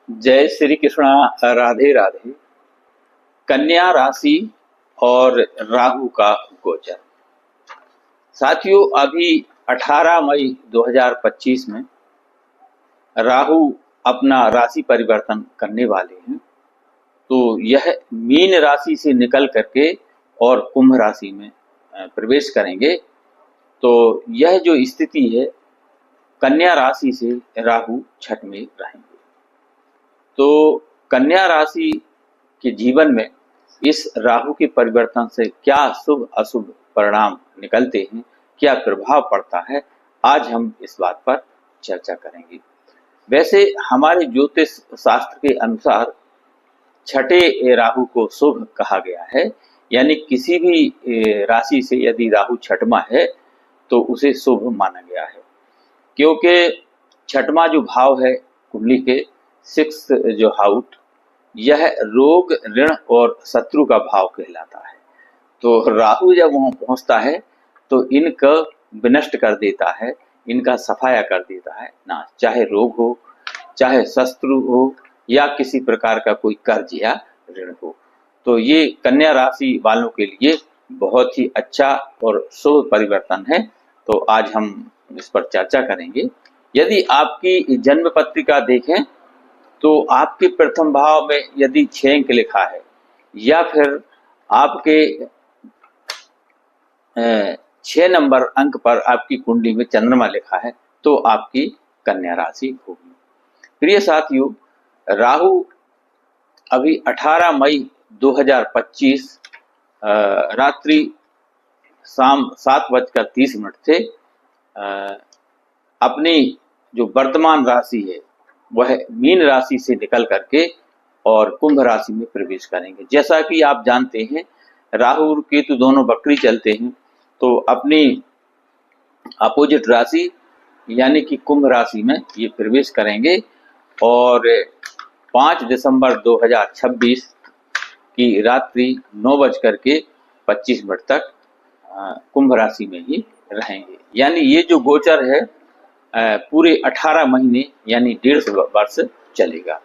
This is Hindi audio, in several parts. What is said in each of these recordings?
जय श्री कृष्णा। राधे राधे। कन्या राशि और राहु का गोचर। साथियों, अभी 18 मई 2025 में राहु अपना राशि परिवर्तन करने वाले हैं। तो यह मीन राशि से निकल करके और कुंभ राशि में प्रवेश करेंगे। तो यह जो स्थिति है, कन्या राशि से राहु छठ में रहेंगे। तो कन्या राशि के जीवन में इस राहु के परिवर्तन से क्या शुभ अशुभ परिणाम निकलते हैं, क्या प्रभाव पड़ता है, आज हम इस बात पर चर्चा करेंगे। वैसे हमारे ज्योतिष शास्त्र के अनुसार छठे राहु को शुभ कहा गया है, यानी किसी भी राशि से यदि राहु छठमा है तो उसे शुभ माना गया है, क्योंकि छठमा जो भाव है कुंडली के, सिक्स जो हाउस, यह रोग, ऋण और शत्रु का भाव कहलाता है। तो राहु जब वहां पहुंचता है तो इनका विनष्ट कर देता है, इनका सफाया कर देता है ना, चाहे रोग हो, चाहे शत्रु हो, या किसी प्रकार का कोई कर्ज या ऋण हो। तो ये कन्या राशि वालों के लिए बहुत ही अच्छा और शुभ परिवर्तन है। तो आज हम इस पर चर्चा करेंगे। यदि आपकी जन्म पत्रिका देखें तो आपके प्रथम भाव में यदि 6 अंक लिखा है, या फिर आपके 6 नंबर अंक पर आपकी कुंडली में चंद्रमा लिखा है, तो आपकी कन्या राशि होगी। प्रिय साथियों, राहु अभी 18 मई 2025 रात्रि शाम 7:30 से अपनी जो वर्तमान राशि है वह मीन राशि से निकल करके और कुंभ राशि में प्रवेश करेंगे। जैसा कि आप जानते हैं, राहु और केतु दोनों वक्री चलते हैं, तो अपनी अपोजिट राशि यानी कि कुंभ राशि में ये प्रवेश करेंगे और 5 दिसंबर 2026 की रात्रि 9:25 तक कुंभ राशि में ही रहेंगे। यानी ये जो गोचर है पूरे 18 महीने यानी 1.5 वर्ष चलेगा।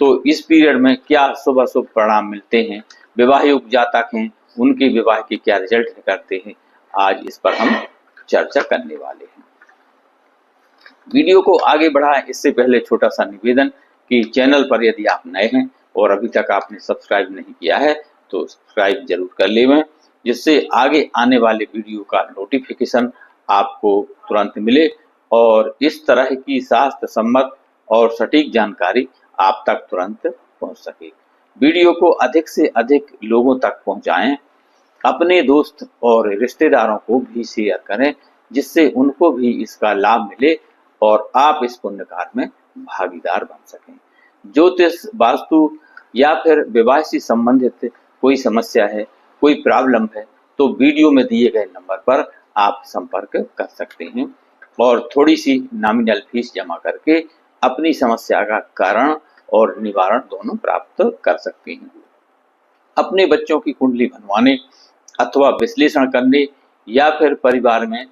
तो इस पीरियड में क्या शुभ अशुभ परिणाम मिलते हैं, विवाह योग जातक हैं उनके विवाह के क्या रिजल्ट निकलते हैं, आज इस पर हम चर्चा करने वाले हैं। वीडियो को आगे बढ़ाएं इससे पहले छोटा सा निवेदन कि चैनल पर यदि आप नए हैं और अभी तक आपने सब्सक्राइब नहीं किया है तो सब्सक्राइब जरूर कर लें, जिससे आगे आने वाले वीडियो का नोटिफिकेशन आपको तुरंत मिले और इस तरह की शास्त्र सम्मत और सटीक जानकारी आप तक तुरंत पहुंच सके। वीडियो को अधिक से अधिक लोगों तक पहुंचाएं, अपने दोस्त और रिश्तेदारों को भी शेयर करें, जिससे उनको भी इसका लाभ मिले और आप इस पुण्य कार्य में भागीदार बन सकें। ज्योतिष, वास्तु या फिर विवाह से संबंधित कोई समस्या है, कोई प्रॉब्लम है, तो वीडियो में दिए गए नंबर पर आप संपर्क कर सकते हैं और थोड़ी सी नॉमिनल फीस जमा करके अपनी समस्या का कारण और निवारण दोनों प्राप्त कर सकते हैं। अपने बच्चों की कुंडली बनवाने अथवा विश्लेषण करने या फिर परिवार में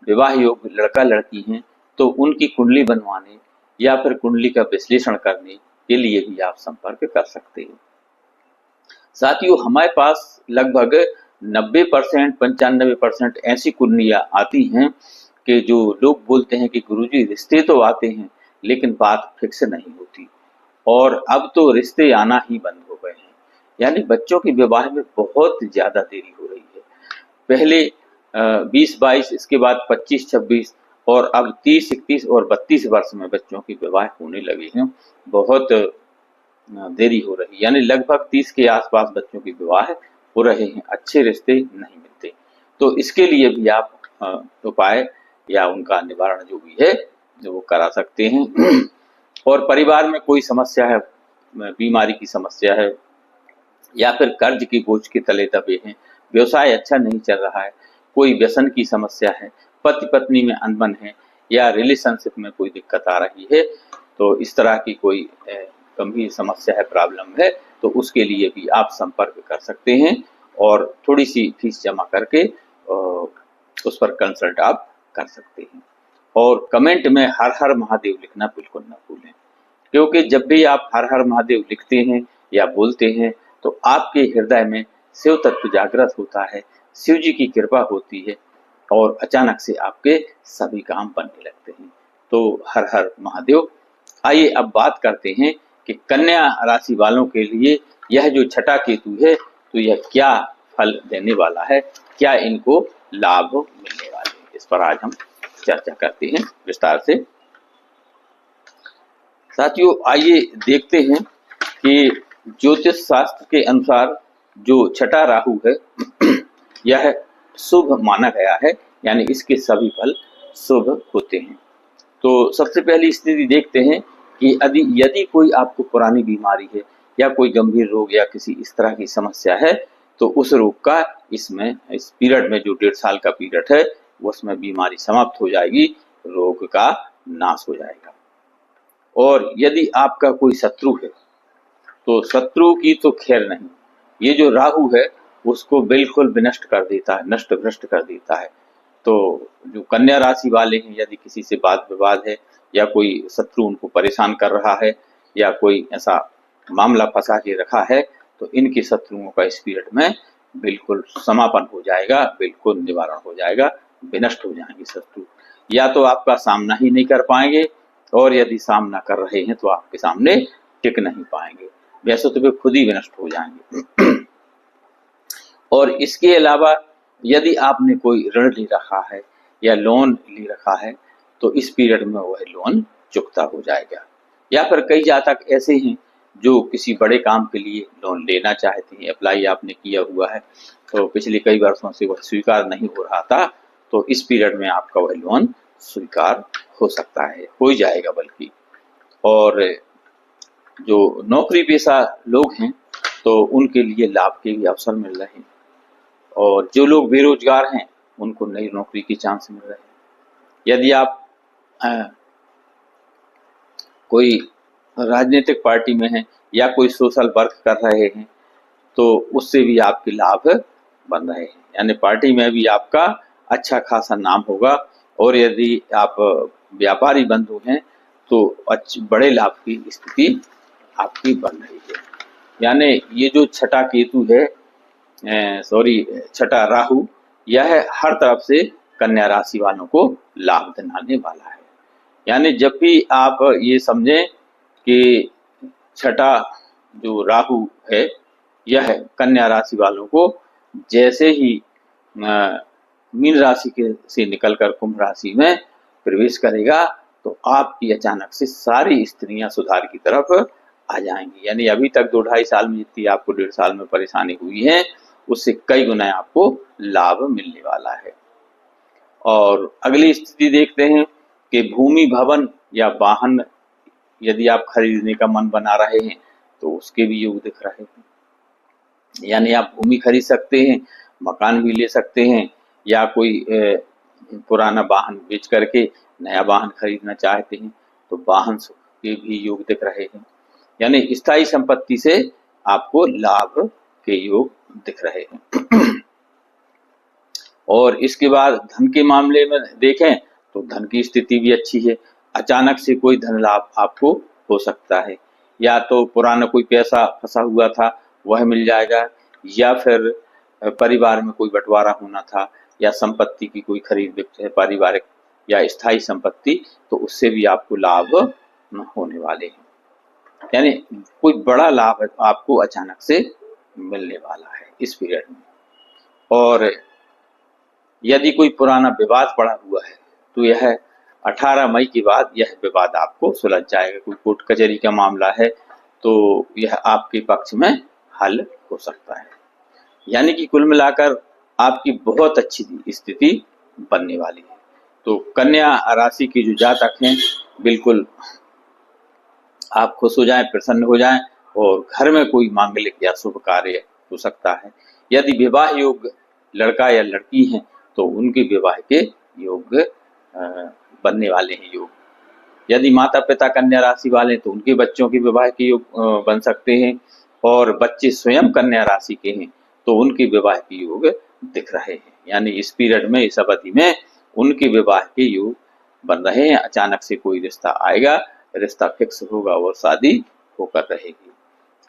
विवाह योग लड़का लड़की हैं तो उनकी कुंडली बनवाने या फिर कुंडली का विश्लेषण करने के लिए भी आप संपर्क कर सकते हैं। साथियों, हमारे पास लगभग 90% 95% ऐसी कुंडलियां आती हैं कि जो लोग बोलते हैं कि गुरुजी रिश्ते तो आते हैं लेकिन बात फिक्स नहीं होती, और अब तो रिश्ते आना ही बंद हो गए हैं। यानी बच्चों के विवाह में बहुत ज्यादा देरी हो रही है। पहले 20-22, इसके बाद 25-26 और अब 30-31 और 32 वर्ष में बच्चों के विवाह होने लगे हैं। बहुत देरी हो रही है, यानी लगभग 30 के आसपास बच्चों के विवाह हो रहे हैं, अच्छे रिश्ते नहीं मिलते। तो इसके लिए भी आप उपाय या उनका निवारण जो भी है वो करा सकते हैं। और परिवार में कोई समस्या है, बीमारी की समस्या है या फिर कर्ज की बोझ के तले दबे हैं, व्यवसाय अच्छा नहीं चल रहा है, कोई व्यसन की समस्या है, पति पत्नी में अनबन है या रिलेशनशिप में कोई दिक्कत आ रही है, तो इस तरह की कोई गंभीर समस्या है, प्रॉब्लम है, तो उसके लिए भी आप संपर्क कर सकते हैं और थोड़ी सी फीस जमा करके उस पर कंसल्ट आप कर सकते हैं। और कमेंट में हर हर महादेव लिखना बिल्कुल न भूलें। क्योंकि जब भी आप हर हर महादेव लिखते हैं या बोलते हैं तो आपके हृदय में शिव तत्व जागृत होता है, शिव जी की कृपा होती है और अचानक से आपके सभी काम बनने लगते हैं। तो हर हर महादेव। आइए अब बात करते हैं कि कन्या राशि वालों के लिए यह जो छठा केतु है तो यह क्या फल देने वाला है, क्या इनको लाभ मिलने वाले हैं, इस पर आज हम चर्चा करते हैं विस्तार से। साथियों आइए देखते हैं कि ज्योतिष शास्त्र के अनुसार जो छठा राहु है यह शुभ माना गया है, यानी इसके सभी फल शुभ होते हैं। तो सबसे पहली स्थिति देखते हैं कि यदि कोई आपको पुरानी बीमारी है या कोई गंभीर रोग या किसी इस तरह की समस्या है तो उस रोग का इसमें इस पीरियड में जो 1.5 साल का पीरियड है उसमें बीमारी समाप्त हो जाएगी, रोग का नाश हो जाएगा। और यदि आपका कोई शत्रु है तो शत्रु की तो खैर नहीं, ये जो राहु है उसको बिल्कुल विनष्ट कर देता है, नष्ट भ्रष्ट कर देता है। तो जो कन्या राशि वाले हैं यदि किसी से वाद विवाद है या कोई शत्रु उनको परेशान कर रहा है या कोई ऐसा मामला फंसा के रखा है तो इनके शत्रुओं का इस पीरियड में बिल्कुल समापन हो जाएगा, बिल्कुल निवारण हो जाएगा, विनष्ट हो जाएंगे शत्रु। या तो आपका सामना ही नहीं कर पाएंगे और यदि सामना कर रहे हैं तो आपके सामने टिक नहीं पाएंगे, वैसे तो वे खुद ही विनष्ट हो जाएंगे। और इसके अलावा यदि आपने कोई ऋण ले रखा है या लोन ले रखा है तो इस पीरियड में वह लोन चुकता हो जाएगा। या फिर कई जातक ऐसे हैं जो किसी बड़े काम के लिए लोन लेना चाहते हैं, अप्लाई आपने किया हुआ है तो पिछले कई वर्षों से वह स्वीकार नहीं हो रहा था, तो इस पीरियड में आपका वह लोन स्वीकार हो सकता है, हो जाएगा बल्कि। और जो नौकरी पेशा लोग हैं तो उनके लिए लाभ के भी अवसर मिल रहे हैं और जो लोग बेरोजगार हैं उनको नई नौकरी के चांस मिल रहे हैं। यदि आप कोई राजनीतिक पार्टी में हैं या कोई सोशल वर्क कर रहे हैं तो उससे भी आपके लाभ बन रहे हैं, यानी पार्टी में भी आपका अच्छा खासा नाम होगा। और यदि आप व्यापारी बंधु हैं तो बड़े लाभ की स्थिति आपकी बन रही है। यानी ये जो छठा केतु है छठा राहु, यह हर तरफ से कन्या राशि वालों को लाभ दिलाने वाला है। यानी जब भी आप ये समझें कि छठा जो राहु है यह कन्या राशि वालों को जैसे ही मीन राशि के से निकलकर कुंभ राशि में प्रवेश करेगा तो आपकी अचानक से सारी स्त्रियां सुधार की तरफ आ जाएंगी। यानी अभी तक 2-2.5 साल में जितनी आपको 1.5 साल में परेशानी हुई है उससे कई गुना आपको लाभ मिलने वाला है। और अगली स्थिति देखते हैं कि भूमि भवन या वाहन यदि आप खरीदने का मन बना रहे हैं तो उसके भी योग दिख रहे हैं। यानी आप भूमि खरीद सकते हैं, मकान भी ले सकते हैं या कोई पुराना वाहन बेच करके नया वाहन खरीदना चाहते हैं तो वाहन के भी योग दिख रहे हैं। यानी स्थायी संपत्ति से आपको लाभ के योग दिख रहे हैं। और इसके बाद धन के मामले में देखें तो धन की स्थिति भी अच्छी है, अचानक से कोई धन लाभ आपको हो सकता है। या तो पुराना कोई पैसा फंसा हुआ था वह मिल जाएगा, या फिर परिवार में कोई बंटवारा होना था या संपत्ति की कोई खरीद है पारिवारिक या स्थायी संपत्ति, तो उससे भी आपको लाभ होने वाले हैं। यानी कोई बड़ा लाभ आपको अचानक से मिलने वाला है इस पीरियड में। और यदि कोई पुराना विवाद पड़ा हुआ है तो यह 18 मई के बाद यह विवाद आपको सुलझ जाएगा। कोई कोर्ट कचहरी का मामला है तो यह आपके पक्ष में हल हो सकता है। यानी कि कुल मिलाकर आपकी बहुत अच्छी स्थिति बनने वाली है। तो कन्या राशि के जो जातक हैं बिल्कुल आप खुश हो जाएं, प्रसन्न हो जाएं और घर में कोई मांगलिक या शुभ कार्य हो सकता है। यदि विवाह योग लड़का या लड़की हैं तो उनके विवाह के योग बनने वाले हैं योग। यदि माता पिता कन्या राशि वाले तो उनके बच्चों के विवाह के योग बन सकते हैं। और बच्चे स्वयं कन्या राशि के हैं तो उनके विवाह के योग दिख रहे हैं। यानी इस पीरियड में, इस अवधि में उनके विवाह के योग बन रहे हैं। अचानक से कोई रिश्ता आएगा रिश्ता फिक्स होगा और शादी होकर रहेगी।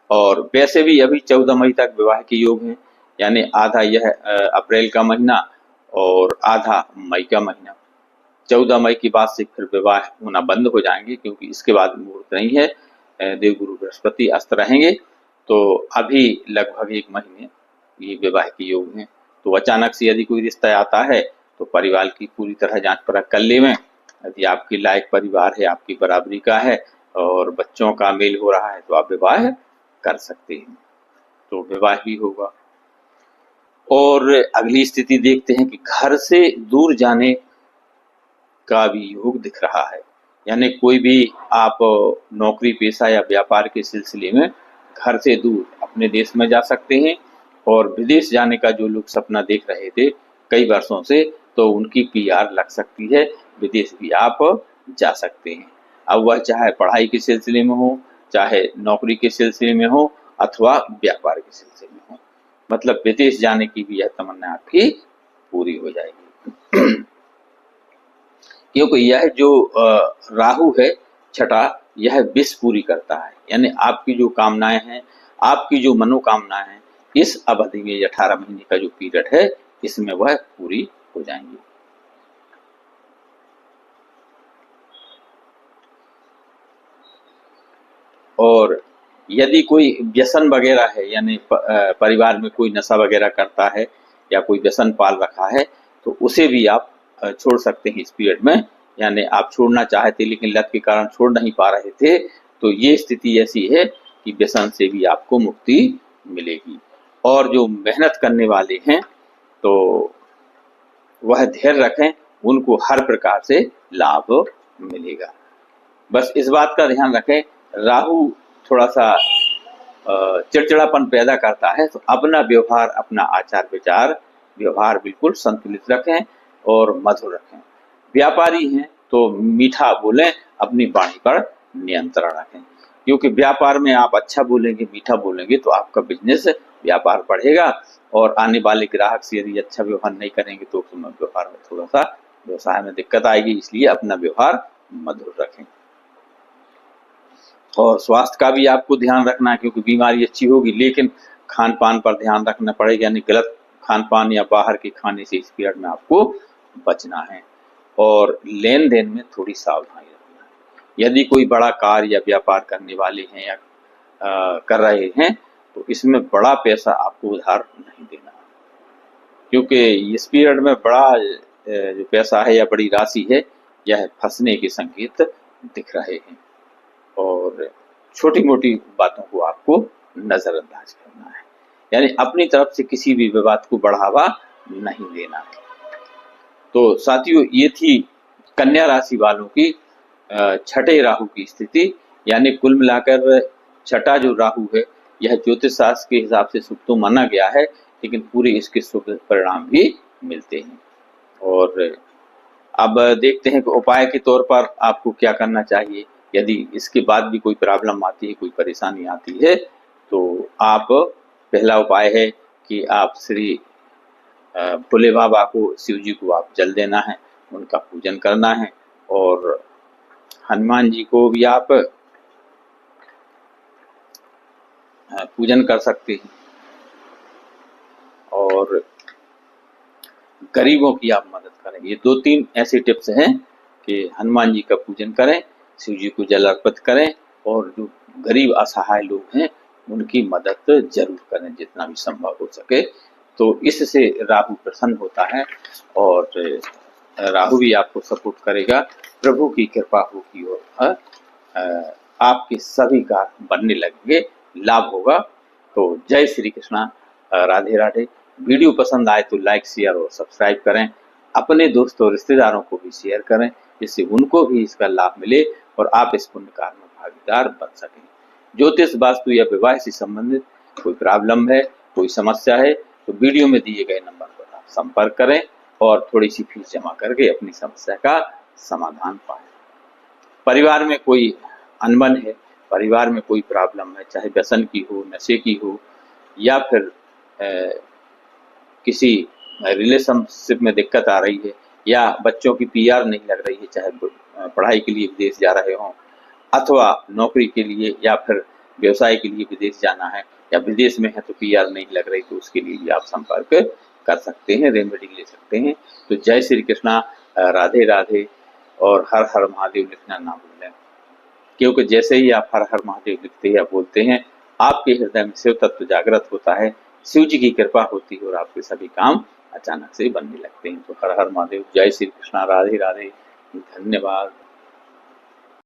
और वैसे भी अभी 14 मई तक विवाह के योग हैं, यानी आधा यह अप्रैल का महीना और आधा मई का महीना। 14 मई की बाद से फिर विवाह होना बंद हो जाएंगे, क्योंकि इसके बाद मुहूर्त नहीं है, देवगुरु बृहस्पति अस्त रहेंगे। तो अभी लगभग 1 महीने ये विवाह के योग हैं। तो अचानक से यदि कोई रिश्ता आता है तो परिवार की पूरी तरह जांच परख कर लें। यदि आपकी लायक परिवार है, आपकी बराबरी का है और बच्चों का मेल हो रहा है तो आप विवाह कर सकते हैं, तो विवाह भी होगा। और अगली स्थिति देखते हैं कि घर से दूर जाने का भी योग दिख रहा है, यानी कोई भी आप नौकरी पेशा या व्यापार के सिलसिले में घर से दूर अपने देश में जा सकते हैं। और विदेश जाने का जो लोग सपना देख रहे थे कई वर्षों से, तो उनकी पीआर लग सकती है, विदेश भी आप जा सकते हैं। अब वह चाहे पढ़ाई के सिलसिले में हो, चाहे नौकरी के सिलसिले में हो, अथवा व्यापार के सिलसिले में हो, मतलब विदेश जाने की भी यह तमन्ना आपकी पूरी हो जाएगी। क्योंकि यह जो राहु है छठा, यह विष पूरी करता है, यानी आपकी जो कामनाएं हैं, आपकी जो मनोकामनाएं हैं, इस अवधि में 18 महीने का जो पीरियड है इसमें वह पूरी हो जाएंगी। और यदि कोई व्यसन वगैरह है, यानी परिवार में कोई नशा वगैरह करता है या कोई व्यसन पाल रखा है, तो उसे भी आप छोड़ सकते हैं इस पीरियड में। यानी आप छोड़ना चाहते लेकिन लत के कारण छोड़ नहीं पा रहे थे, तो ये स्थिति ऐसी है कि व्यसन से भी आपको मुक्ति मिलेगी। और जो मेहनत करने वाले हैं तो वह धैर्य रखें, उनको हर प्रकार से लाभ मिलेगा। बस इस बात का ध्यान रखें, राहु थोड़ा सा चिड़चिड़ापन पैदा करता है, तो अपना व्यवहार, अपना आचार विचार व्यवहार बिल्कुल संतुलित रखें और मधुर रखें। व्यापारी हैं तो मीठा बोलें, अपनी वाणी पर नियंत्रण रखें, क्योंकि व्यापार में आप अच्छा बोलेंगे, मीठा बोलेंगे तो आपका बिजनेस व्यापार बढ़ेगा। और आने वाले ग्राहक से यदि अच्छा व्यवहार नहीं करेंगे तो उसमें व्यवहार में थोड़ा सा व्यवसाय में दिक्कत आएगी, इसलिए अपना व्यवहार मधुर रखें। और स्वास्थ्य का भी आपको ध्यान रखना है, क्योंकि बीमारी अच्छी होगी लेकिन खान पान पर ध्यान रखना पड़ेगा, यानी गलत खान पान या बाहर के खाने से इस पीरियड में आपको बचना है। और लेन देन में थोड़ी सावधानी रखना है। यदि कोई बड़ा कार्य या व्यापार करने वाले हैं या कर रहे हैं तो इसमें बड़ा पैसा आपको उधार नहीं देना, क्योंकि इस पीरियड में बड़ा जो पैसा है या बड़ी राशि है यह फंसने के संकेत दिख रहे हैं। और छोटी मोटी बातों को आपको नजरअंदाज करना है, यानी अपनी तरफ से किसी भी विवाद को बढ़ावा नहीं देना है। तो साथियों, ये थी कन्या राशि वालों की छठे राहु की स्थिति। यानी कुल मिलाकर छठा जो राहु है यह ज्योतिष शास्त्र के हिसाब से शुभ तो माना गया है, लेकिन पूरे इसके शुभ परिणाम भी मिलते हैं। और अब देखते हैं कि उपाय के तौर पर आपको क्या करना चाहिए। यदि इसके बाद भी कोई प्रॉब्लम आती है, कोई परेशानी आती है, तो आप पहला उपाय है कि आप श्री भोले बाबा को, शिव जी को आप जल देना है, उनका पूजन करना है। और हनुमान जी को भी आप पूजन कर सकते हैं। और गरीबों की आप मदद करें। ये 2-3 ऐसे टिप्स हैं कि हनुमान जी का पूजन करें, शिव जी को जल अर्पित करें और जो गरीब असहाय लोग हैं उनकी मदद जरूर करें जितना भी संभव हो सके। तो इससे राहु प्रसन्न होता है और राहु भी आपको सपोर्ट करेगा। प्रभु की कृपा होगी और आपके सभी कार्य बनने लगेंगे, लाभ होगा। तो जय श्री कृष्णा, राधे राधे। वीडियो पसंद आए तो लाइक, शेयर और सब्सक्राइब करें। अपने दोस्तों और रिश्तेदारों को भी शेयर करें, जिससे उनको भी इसका लाभ मिले और आप इस पुण्य कार्य में भागीदार बन सकें। ज्योतिष, वास्तु या विवाह से संबंधित कोई प्रॉब्लम है, कोई समस्या है, तो वीडियो में दिए गए नंबर पर आप संपर्क करें और थोड़ी सी फीस जमा करके अपनी समस्या का समाधान पाएं। परिवार में कोई अनबन है, परिवार में कोई प्रॉब्लम है, चाहे व्यसन की हो, नशे की हो, या फिर किसी रिलेशनशिप में दिक्कत आ रही है, या बच्चों की पीआर नहीं लग रही है, चाहे पढ़ाई के लिए विदेश जा रहे हों, अथवा नौकरी के लिए या फिर व्यवसाय के लिए विदेश जाना है, या विदेश में है तो पीआर नहीं लग रही, तो उसके लिए भी आप संपर्क कर सकते हैं, रेमेडी ले सकते हैं। तो जय श्री कृष्णा, राधे राधे, और हर हर महादेव लिखना ना भूलें, क्योंकि जैसे ही आप हर हर महादेव लिखते या बोलते हैं, आपके हृदय में शिव तत्व जागृत होता है, शिव जी की कृपा होती है और आपके सभी काम अचानक से बनने लगते हैं। तो हर हर महादेव, जय श्री कृष्णा, राधे राधे, धन्यवाद।